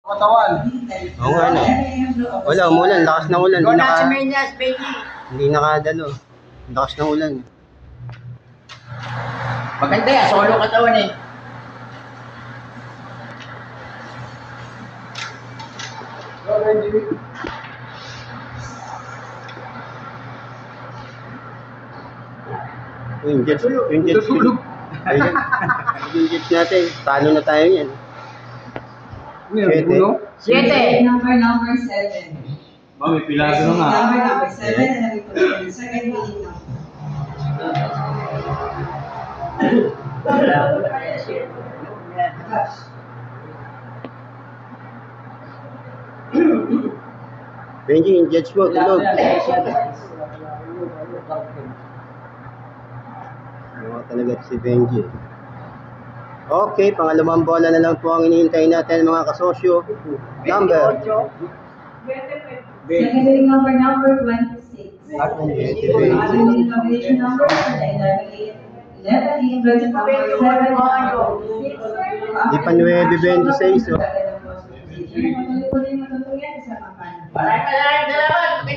Katawan. Oo nga, ano. Wala, umulan. Lakas ng ulan. Doon na si Menyas, baby. Hindi nakadalo. Lakas ng ulan. Maganda yan, solo katawan eh. Yung Jets ayun. Yung Jets natin, talo na tayo yan. Siete. Number 7. May pilado na nga. Number 7. Second meeting now. Benji, yung Jets mo, tulog. Mga talaga si Benji. Okay, pangalawang bola na lang po ang hinihintay natin mga kasosyo. Number. Secondary number 26. Combination number 11 versus number 7. Di pa 9-26. Matutuloy sa kampanya. Maraming salamat.